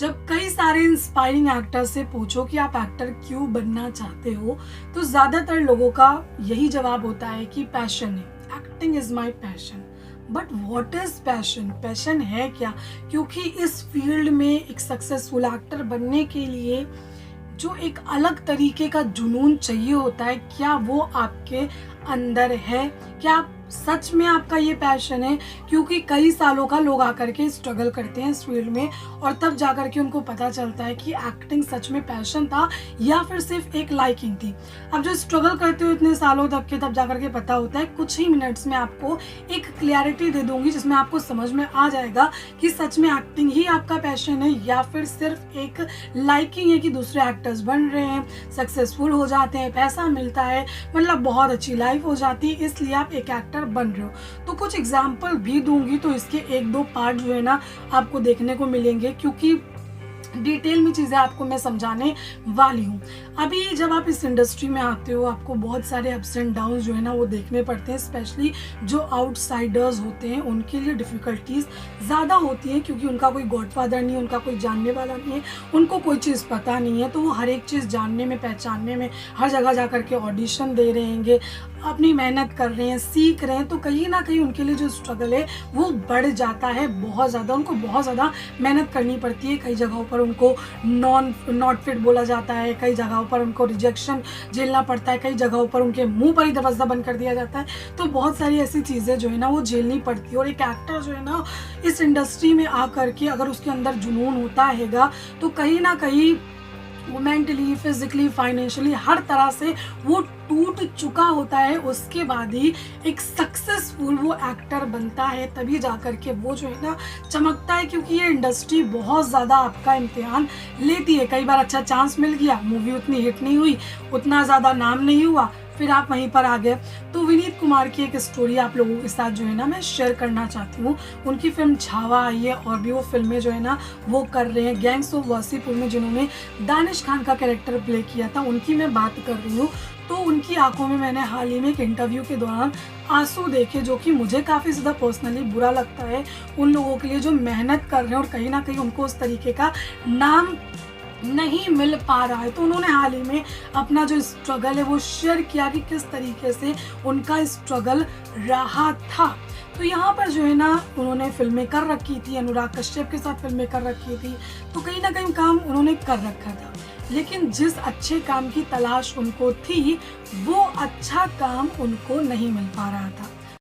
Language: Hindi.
जब कई सारे इंस्पायरिंग एक्टर से पूछो कि आप एक्टर क्यों बनना चाहते हो, तो ज़्यादातर लोगों का यही जवाब होता है कि पैशन है, acting is my passion. But what is passion? Passion है क्या? क्योंकि इस फील्ड में एक सक्सेसफुल एक्टर बनने के लिए जो एक अलग तरीके का जुनून चाहिए होता है, क्या वो आपके अंदर है? क्या आप सच में आपका ये पैशन है? क्योंकि कई सालों का लोग आकर के स्ट्रगल करते हैं इस फील्ड में और तब जाकर के उनको पता चलता है कि एक्टिंग सच में पैशन था या फिर सिर्फ एक लाइकिंग थी। अब जो स्ट्रगल करते हो इतने सालों तक के, तब जाकर के पता होता है। कुछ ही मिनट्स में आपको एक क्लैरिटी दे दूंगी जिसमें आपको समझ में आ जाएगा कि सच में एक्टिंग ही आपका पैशन है या फिर सिर्फ एक लाइकिंग है कि दूसरे एक्टर्स बन रहे हैं, सक्सेसफुल हो जाते हैं, पैसा मिलता है, मतलब बहुत अच्छी लाइफ हो जाती है, इसलिए आप एक एक्टर बन रहे हो। तो कुछ एग्जाम्पल भी दूंगी, तो इसके एक दो पार्ट जो है ना आपको देखने को मिलेंगे, क्योंकि डिटेल में चीज़ें आपको मैं समझाने वाली हूँ। अभी जब आप इस इंडस्ट्री में आते हो, आपको बहुत सारे अप्स एंड डाउन जो है ना वो देखने पड़ते हैं। स्पेशली जो आउटसाइडर्स होते हैं उनके लिए डिफ़िकल्टीज़ ज़्यादा होती हैं, क्योंकि उनका कोई गॉडफादर नहीं है, उनका कोई जानने वाला नहीं है, उनको कोई चीज़ पता नहीं है। तो वो हर एक चीज़ जानने में, पहचानने में, हर जगह जा कर के ऑडिशन दे रहे हैं, अपनी मेहनत कर रहे हैं, सीख रहे हैं। तो कहीं ना कहीं उनके लिए जो स्ट्रगल है वो बढ़ जाता है बहुत ज़्यादा। उनको बहुत ज़्यादा मेहनत करनी पड़ती है। कई जगहों पर उनको नॉट फिट बोला जाता है, कई जगहों पर उनको रिजेक्शन झेलना पड़ता है, कई जगहों पर उनके मुंह पर ही दरवाज़ा बंद कर दिया जाता है। तो बहुत सारी ऐसी चीज़ें जो है ना वो झेलनी पड़ती है। और एक एक्टर जो है ना इस इंडस्ट्री में आकर के अगर उसके अंदर जुनून होता हैगा, तो कहीं ना कहीं वो मेंटली, फिजिकली, फाइनेंशियली हर तरह से वो टूट चुका होता है। उसके बाद ही एक सक्सेसफुल वो एक्टर बनता है, तभी जाकर के वो जो है ना चमकता है। क्योंकि ये इंडस्ट्री बहुत ज़्यादा आपका इम्तिहान लेती है। कई बार अच्छा चांस मिल गया, मूवी उतनी हिट नहीं हुई, उतना ज़्यादा नाम नहीं हुआ, फिर आप वहीं पर आ गए। तो विनीत कुमार की एक स्टोरी आप लोगों के साथ जो है ना मैं शेयर करना चाहती हूँ। उनकी फिल्म छावा आई है और भी वो फिल्में जो है ना वो कर रहे हैं। गैंग्स ऑफ वासेपुर में जिन्होंने दानिश खान का कैरेक्टर प्ले किया था, उनकी मैं बात कर रही हूँ। तो उनकी आंखों में मैंने हाल ही में एक इंटरव्यू के दौरान आंसू देखे, जो कि मुझे काफ़ी ज़्यादा पर्सनली बुरा लगता है उन लोगों के लिए जो मेहनत कर रहे हैं और कहीं ना कहीं उनको उस तरीके का नाम नहीं मिल पा रहा है। तो उन्होंने हाल ही में अपना जो स्ट्रगल है वो शेयर किया कि किस तरीके से उनका स्ट्रगल रहा था। तो यहाँ पर जो है ना उन्होंने फिल्में कर रखी थी, अनुराग कश्यप के साथ फिल्में कर रखी थी, तो कहीं ना कहीं काम उन्होंने कर रखा था। लेकिन जिस अच्छे काम की तलाश उनको थी, वो अच्छा काम उनको नहीं मिल पा रहा था।